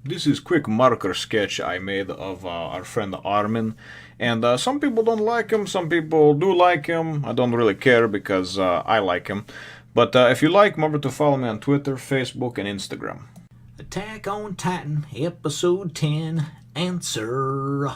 This is quick marker sketch I made of our friend Armin, and some people don't like him, some people do like him. I don't really care because I like him. But if you like, remember to follow me on Twitter, Facebook, and Instagram. Attack on Titan, Episode 10, Answer.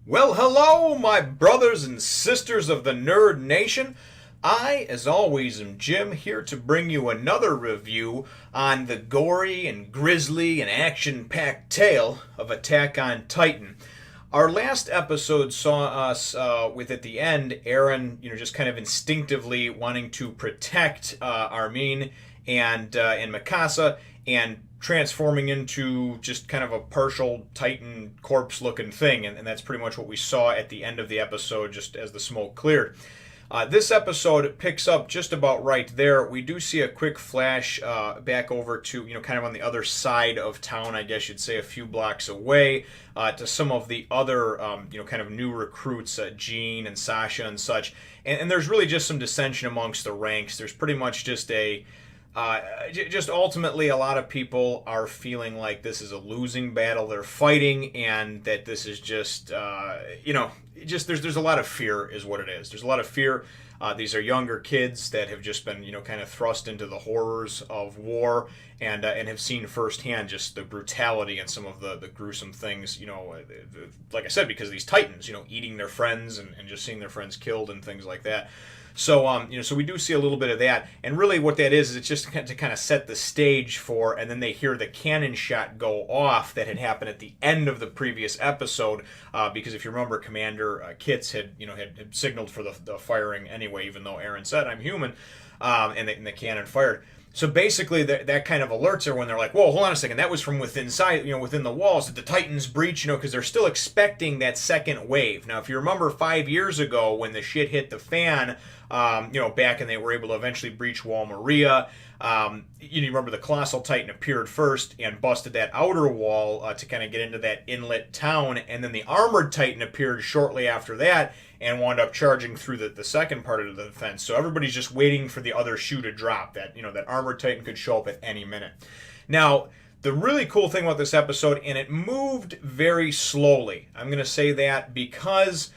Well, hello, my brothers and sisters of the Nerd Nation. I, as always, am Jim, here to bring you another review on the gory and grisly and action-packed tale of Attack on Titan. Our last episode saw us with, at the end, Eren, just kind of instinctively wanting to protect Armin and Mikasa, and transforming into just kind of a partial Titan corpse-looking thing, and that's pretty much what we saw at the end of the episode, just as the smoke cleared. This episode picks up just about right there. We do see a quick flash back over to, kind of on the other side of town, I guess you'd say, a few blocks away, to some of the other, kind of new recruits, Jean and Sasha and such. And there's really just some dissension amongst the ranks. There's pretty much just just ultimately a lot of people are feeling like this is a losing battle they're fighting, and that this is just just there's a lot of fear is what it is. There's a lot of fear. These are younger kids that have just been kind of thrust into the horrors of war, and have seen firsthand just the brutality and some of the gruesome things, like I said, because of these Titans, eating their friends and just seeing their friends killed and things like that. So, so we do see a little bit of that, and really what that is it's just to kind of set the stage for, and then they hear the cannon shot go off that had happened at the end of the previous episode, because if you remember, Commander Kitz had signaled for the firing anyway, even though Eren said, "I'm human," and the cannon fired. So basically, that kind of alerts her when they're like, "Whoa, hold on a second! That was from within the walls. Did the Titans breach?" Because they're still expecting that second wave. Now, if you remember 5 years ago when the shit hit the fan, back and they were able to eventually breach Wall Maria. You remember the Colossal Titan appeared first and busted that outer wall to kind of get into that inlet town, and then the Armored Titan appeared shortly after that and wound up charging through the second part of the defense. So everybody's just waiting for the other shoe to drop. That that Armored Titan could show up at any minute. Now, the really cool thing about this episode, and it moved very slowly. I'm going to say that because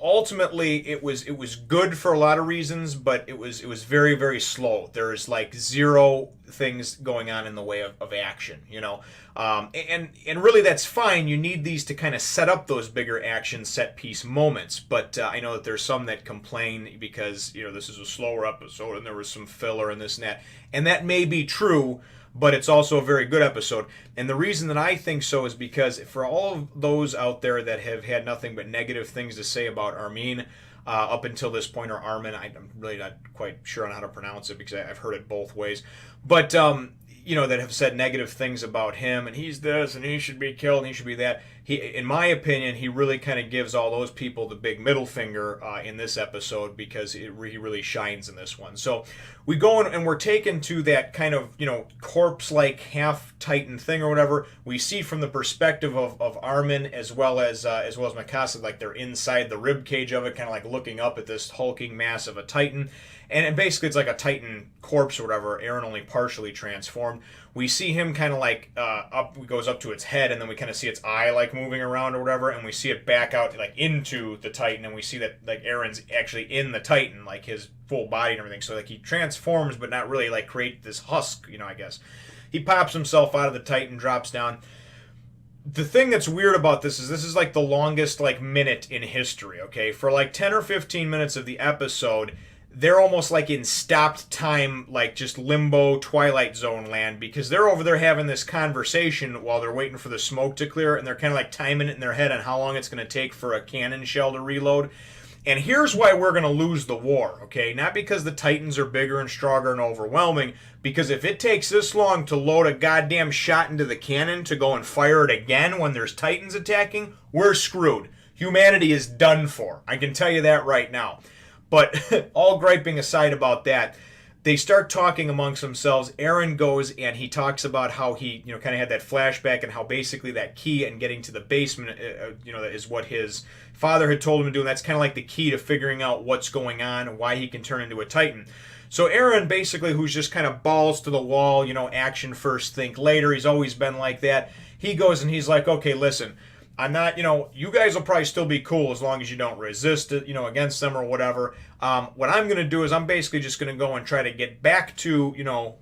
ultimately it was good for a lot of reasons, but it was very, very slow. There's like zero things going on in the way of action, and really that's fine. You need these to kind of set up those bigger action set piece moments. But I know that there's some that complain because this is a slower episode and there was some filler and this and that may be true. But it's also a very good episode. And the reason that I think so is because for all of those out there that have had nothing but negative things to say about Armin up until this point, or Armin, I'm really not quite sure on how to pronounce it because I've heard it both ways. But, that have said negative things about him, and he's this, and he should be killed, and he should be that. In my opinion, he really kind of gives all those people the big middle finger in this episode, because he really shines in this one. So we go in and we're taken to that kind of, corpse-like half-Titan thing or whatever. We see from the perspective of Armin as well as Mikasa, like they're inside the rib cage of it, kind of like looking up at this hulking mass of a Titan. And basically it's like a Titan corpse or whatever, Eren only partially transformed. We see him kind of like goes up to its head, and then we kind of see its eye like moving around or whatever, and we see it back out like into the Titan, and we see that like Eren's actually in the Titan, like his full body and everything. So like he transforms, but not really like create this husk, I guess. He pops himself out of the Titan, drops down. The thing that's weird about this is like the longest like minute in history, okay? For like 10 or 15 minutes of the episode, they're almost like in stopped time, like just limbo Twilight Zone land, because they're over there having this conversation while they're waiting for the smoke to clear, and they're kind of like timing it in their head on how long it's going to take for a cannon shell to reload. And here's why we're going to lose the war, okay? Not because the Titans are bigger and stronger and overwhelming, because if it takes this long to load a goddamn shot into the cannon to go and fire it again when there's Titans attacking, we're screwed. Humanity is done for. I can tell you that right now. But all griping aside about that, they start talking amongst themselves. Eren goes and he talks about how he, kind of had that flashback, and how basically that key and getting to the basement, that is what his father had told him to do. And that's kind of like the key to figuring out what's going on and why he can turn into a Titan. So Eren, basically, who's just kind of balls to the wall, action first, think later. He's always been like that. He goes and he's like, okay, listen, I'm not, you guys will probably still be cool as long as you don't resist it, against them or whatever. What I'm going to do is I'm basically just going to go and try to get back to,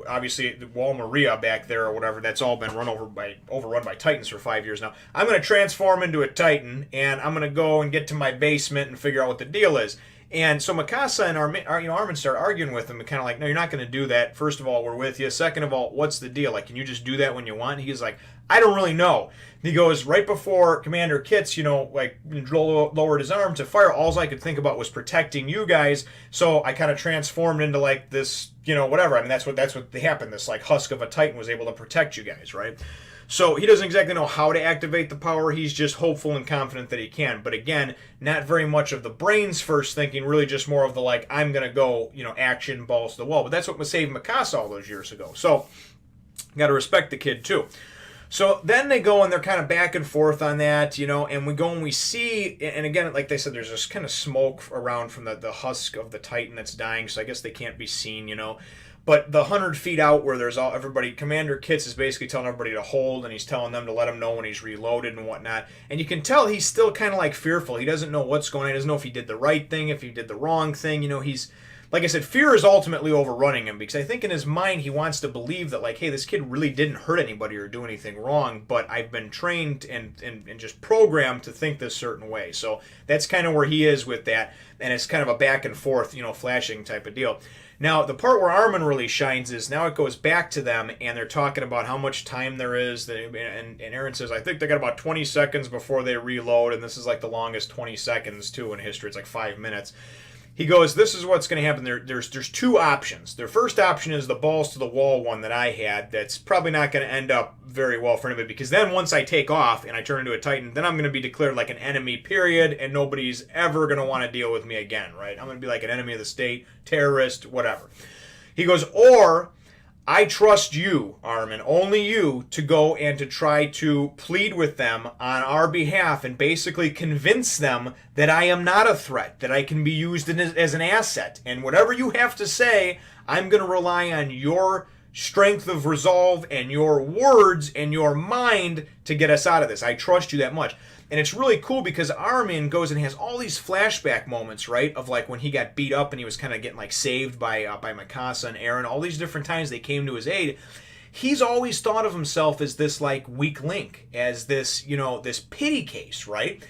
obviously the Wall Maria back there or whatever. That's all been overrun by Titans for 5 years now. I'm going to transform into a Titan, and I'm going to go and get to my basement and figure out what the deal is. And so Mikasa and Armin start arguing with him, and kind of like, no, you're not going to do that. First of all, we're with you. Second of all, what's the deal? Like, can you just do that when you want? And he's like, I don't really know. And he goes, right before Commander Kitz, lowered his arm to fire, all I could think about was protecting you guys. So I kind of transformed into like this, whatever. I mean, that's what happened. This like husk of a Titan was able to protect you guys, right? So he doesn't exactly know how to activate the power. He's just hopeful and confident that he can. But again, not very much of the brains first thinking, really just more of the like, I'm going to go, action, balls to the wall. But that's what saved Mikasa all those years ago. So got to respect the kid too. So then they go and they're kind of back and forth on that, and we go and we see, and again, like they said, there's this kind of smoke around from the husk of the Titan that's dying, so I guess they can't be seen, But the 100 feet out where there's everybody, Commander Kitz is basically telling everybody to hold, and he's telling them to let him know when he's reloaded and whatnot. And you can tell he's still kind of like fearful. He doesn't know what's going on. He doesn't know if he did the right thing, if he did the wrong thing. He's, like I said, fear is ultimately overrunning him, because I think in his mind he wants to believe that, like, hey, this kid really didn't hurt anybody or do anything wrong, but I've been trained and just programmed to think this certain way. So that's kind of where he is with that, and it's kind of a back and forth, flashing type of deal. Now, the part where Armin really shines is now it goes back to them, and they're talking about how much time there is. And Eren says, I think they got about 20 seconds before they reload, and this is like the longest 20 seconds, too, in history. It's like 5 minutes. He goes, this is what's going to happen. There's two options. Their first option is the balls to the wall one that I had. That's probably not going to end up very well for anybody, because then once I take off and I turn into a Titan, then I'm going to be declared like an enemy, period, and nobody's ever going to want to deal with me again, right? I'm going to be like an enemy of the state, terrorist, whatever. He goes, or I trust you, Armin, only you, to go and to try to plead with them on our behalf and basically convince them that I am not a threat, that I can be used as an asset. And whatever you have to say, I'm going to rely on your strength of resolve and your words and your mind to get us out of this. I trust you that much. And it's really cool because Armin goes and has all these flashback moments, right, of like when he got beat up and he was kind of getting like saved by Mikasa and Eren, all these different times they came to his aid. He's always thought of himself as this like weak link, as this, this pity case, right?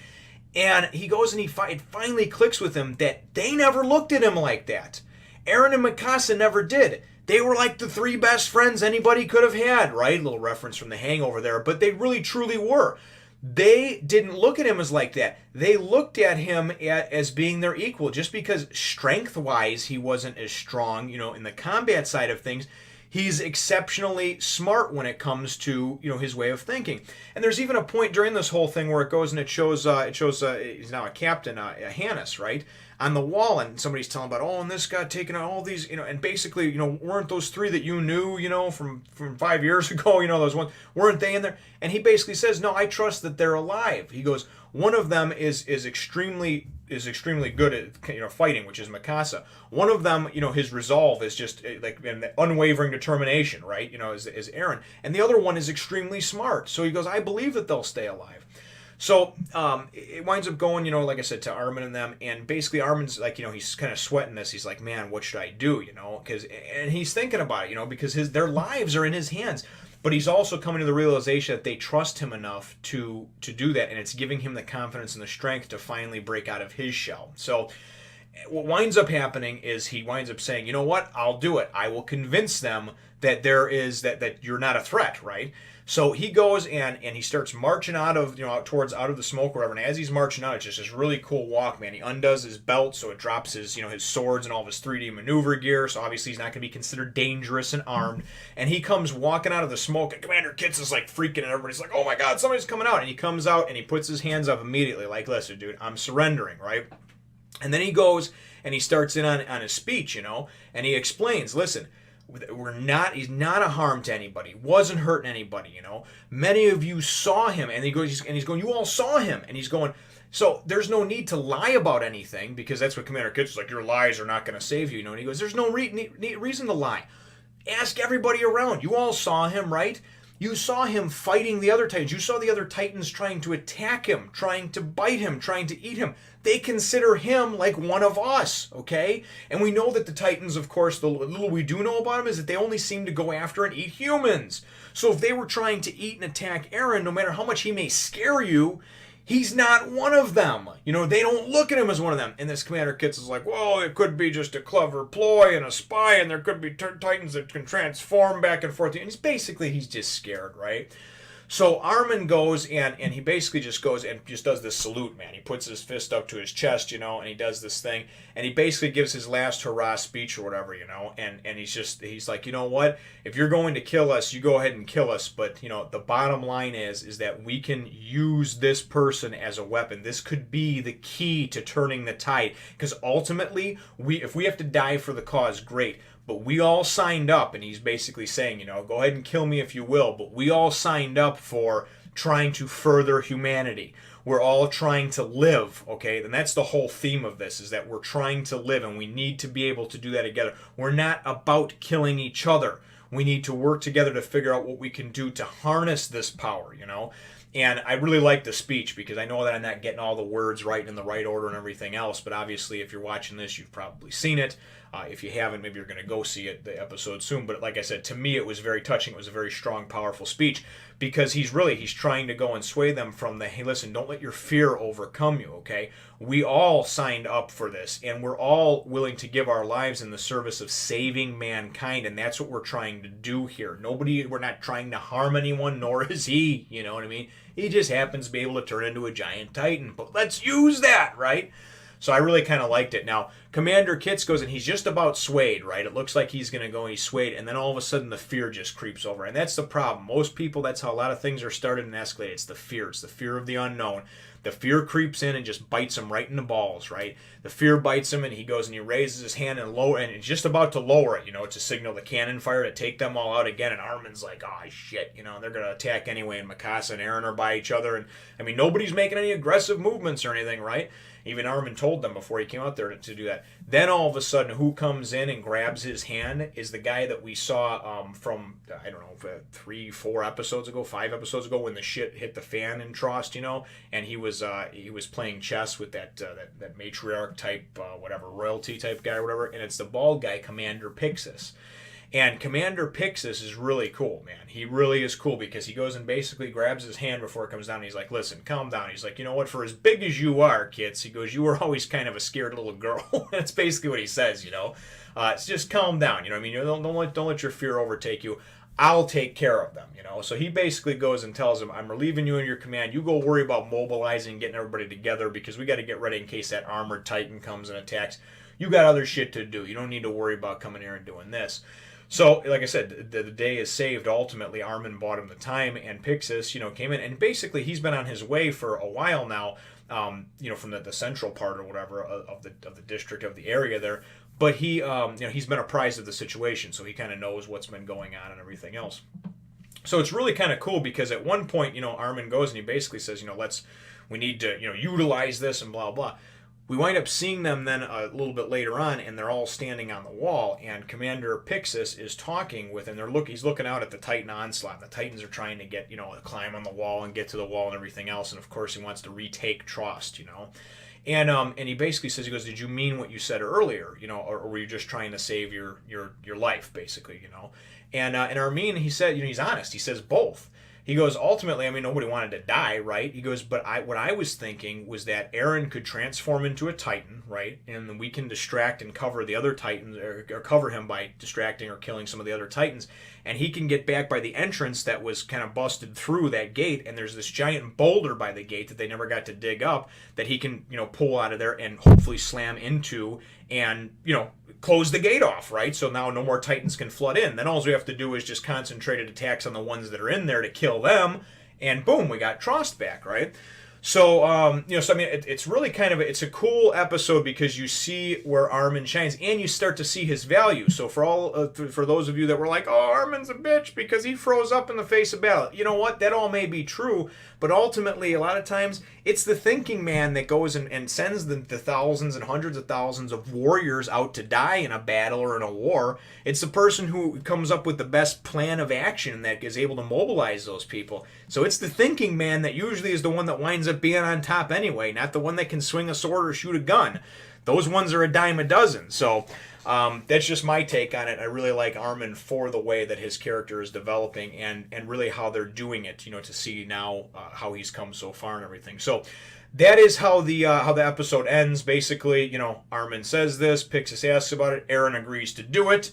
And he goes and it finally clicks with him that they never looked at him like that. Eren and Mikasa never did. They were like the three best friends anybody could have had, right? A little reference from The Hangover there, but they really truly were. They didn't look at him as like that. They looked at him as being their equal, just because strength-wise he wasn't as strong, in the combat side of things. He's exceptionally smart when it comes to, his way of thinking. And there's even a point during this whole thing where it goes and it shows he's now a captain, Hannes, right, on the wall, and somebody's telling about, and this got taken out, all these, and basically, weren't those three that you knew, from 5 years ago, those ones, weren't they in there? And he basically says, no, I trust that they're alive. He goes, one of them is extremely good at fighting, which is Mikasa. One of them, his resolve is just like an unwavering determination, right? Is Eren, and the other one is extremely smart. So he goes, I believe that they'll stay alive. So it winds up going, like I said, to Armin and them, and basically Armin's like, he's kind of sweating this. He's like, man, what should I do? And he's thinking about it, because their lives are in his hands. But he's also coming to the realization that they trust him enough to do that, and it's giving him the confidence and the strength to finally break out of his shell. So what winds up happening is he winds up saying, you know what, I'll do it. I will convince them that that you're not a threat, right? So he goes and he starts marching out of the smoke or whatever. And as he's marching out, it's just this really cool walk, man. He undoes his belt, so it drops his his swords and all of his 3D maneuver gear. So obviously he's not going to be considered dangerous and armed. And he comes walking out of the smoke, and Commander Kitz is like freaking, and everybody's like, "Oh my God, somebody's coming out!" And he comes out and he puts his hands up immediately, like, "Listen, dude, I'm surrendering, right?" And then he goes and he starts in on his speech, and he explains, "Listen, he's not a harm to anybody, wasn't hurting anybody, Many of you saw him," and he's going, you all saw him, and he's going, So there's no need to lie about anything because that's what Commander Kitz is like. Your lies are not going to save you, you know. And he goes, "There's no reason to lie. Ask everybody around. You all saw him, right? You saw him fighting the other Titans. You saw the other Titans trying to attack him, trying to bite him, trying to eat him. They consider him like one of us, okay? And we know that the Titans, of course, the little we do know about them is that they only seem to go after and eat humans. So if they were trying to eat and attack Eren, no matter how much he may scare you, he's not one of them. You know, they don't look at him as one of them." And this Commander Kitz is like, "Well, it could be just a clever ploy and a spy, and there could be Titans that can transform back and forth." And he's just scared, right? So Armin goes and he basically just goes and just does this salute, man. He puts his fist up to his chest, you know, and he does this thing. And he basically gives his last hurrah speech or whatever, you know. And he's like, "You know what? If you're going to kill us, you go ahead and kill us. But, you know, the bottom line is that we can use this person as a weapon. This could be the key to turning the tide. Because ultimately, if we have to die for the cause, great. But we all signed up," and he's basically saying, you know, "Go ahead and kill me if you will, but we all signed up for trying to further humanity. We're all trying to live," okay? And that's the whole theme of this, is that we're trying to live, and we need to be able to do that together. We're not about killing each other. We need to work together to figure out what we can do to harness this power, you know? And I really like the speech because I know that I'm not getting all the words right in the right order and everything else, but obviously if you're watching this, you've probably seen it. If you haven't, maybe you're going to go see it, the episode soon. But like I said, to me, it was very touching. It was a very strong, powerful speech because he's trying to go and sway them from the, "Hey, listen, don't let your fear overcome you, okay? We all signed up for this, and we're all willing to give our lives in the service of saving mankind, and that's what we're trying to do here. We're not trying to harm anyone, nor is he, you know what I mean? He just happens to be able to turn into a giant Titan, but let's use that, right?" So I really kind of liked it. Now, Commander Kitz goes and he's just about swayed, right? It looks like he's going to go and he's swayed, and then all of a sudden the fear just creeps over. And that's the problem. Most people, that's how a lot of things are started and escalated. It's the fear. It's the fear of the unknown. The fear creeps in and just bites him right in the balls, right? The fear bites him and he goes and he raises his hand and it's just about to lower it, you know, to signal the cannon fire to take them all out again. And Armin's like, "Oh, shit, you know, they're going to attack anyway. And Mikasa and Eren are by each other. And, I mean, nobody's making any aggressive movements or anything, right? Even Armin told them before he came out there to do that. Then all of a sudden, who comes in and grabs his hand is the guy that we saw from, I don't know, 3, 4 episodes ago, 5 episodes ago when the shit hit the fan in Trost, you know, and he was playing chess with that matriarch type, whatever, royalty type guy or whatever, and it's the bald guy, Commander Pixis. And Commander Pixis is really cool, man. He really is cool because he goes and basically grabs his hand before it comes down. And he's like, "Listen, calm down." He's like, "You know what? For as big as you are, Kitz," he goes, "you were always kind of a scared little girl." That's basically what he says, you know. It's just calm down, you know what I mean? Don't let your fear overtake you. I'll take care of them, you know. So he basically goes and tells him, "I'm relieving you in your command. You go worry about mobilizing and getting everybody together because we got to get ready in case that armored Titan comes and attacks. You got other shit to do. You don't need to worry about coming here and doing this." So, like I said, the day is saved. Ultimately, Armin bought him the time, and Pixis, you know, came in, and basically he's been on his way for a while now, you know, from the central part or whatever of the district of the area there. But he, you know, he's been apprised of the situation, so he kind of knows what's been going on and everything else. So it's really kind of cool because at one point, you know, Armin goes and he basically says, you know, we need to, you know, utilize this and blah blah. We wind up seeing them then a little bit later on, and they're all standing on the wall, and Commander Pixis is talking with, and he's looking out at the Titan onslaught. The Titans are trying to get, you know, climb on the wall and get to the wall and everything else, and of course he wants to retake Trost, you know. And he basically says, he goes, "Did you mean what you said earlier, you know, or were you just trying to save your life, basically, you know?" And Armin, he said, you know, he's honest. He says both. He goes, ultimately, I mean, nobody wanted to die, right? He goes, but what I was thinking was that Eren could transform into a Titan, right? And then we can distract and cover the other Titans, or cover him by distracting or killing some of the other Titans. And he can get back by the entrance that was kind of busted through that gate. And there's this giant boulder by the gate that they never got to dig up that he can, you know, pull out of there and hopefully slam into and, you know, close the gate off, right? So now no more Titans can flood in. Then all we have to do is just concentrated attacks on the ones that are in there to kill them, and boom, we got Trost back, right? So, so I mean, it's really kind of it's a cool episode because you see where Armin shines, and you start to see his value. So for those of you that were like, "Oh, Armin's a bitch because he froze up in the face of battle," you know what? That all may be true, but ultimately, a lot of times, it's the thinking man that goes and sends the thousands and hundreds of thousands of warriors out to die in a battle or in a war. It's the person who comes up with the best plan of action that is able to mobilize those people. So it's the thinking man that usually is the one that winds up being on top anyway, not the one that can swing a sword or shoot a gun. Those ones are a dime a dozen. So that's just my take on it. I really like Armin for the way that his character is developing and really how they're doing it, to see now how he's come so far and everything. So that is how the episode ends. Basically, Armin says this, Pixis asks about it, Eren agrees to do it.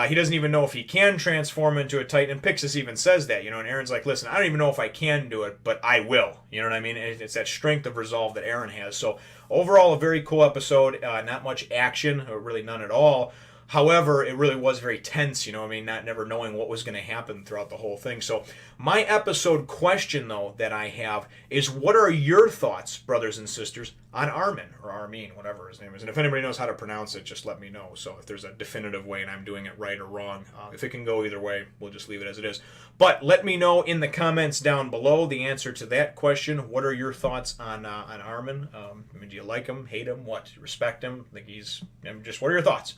He doesn't even know if he can transform into a Titan, and Pixis even says that, and Eren's like, listen, I don't even know if I can do it, but I will, you know what I mean? It's that strength of resolve that Eren has. So overall, a very cool episode, not much action, or really none at all. However, it really was very tense, not never knowing what was going to happen throughout the whole thing. So my episode question, though, that I have is, what are your thoughts, brothers and sisters, on Armin, or Armin, whatever his name is? And if anybody knows how to pronounce it, just let me know. So if there's a definitive way and I'm doing it right or wrong, if it can go either way, we'll just leave it as it is. But let me know in the comments down below the answer to that question. What are your thoughts on Armin? Do you like him, hate him, what? Do you respect him? Just what are your thoughts?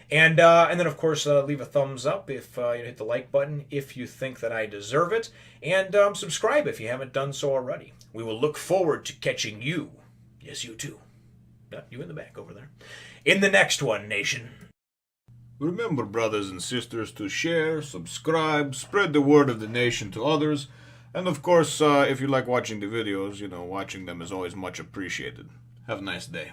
And then, of course, leave a thumbs up if you hit the like button if you think that I deserve it. And subscribe if you haven't done so already. We will look forward to catching you. Yes, you too. You in the back over there. In the next one, nation. Remember, brothers and sisters, to share, subscribe, spread the word of the nation to others. And, of course, if you like watching the videos, watching them is always much appreciated. Have a nice day.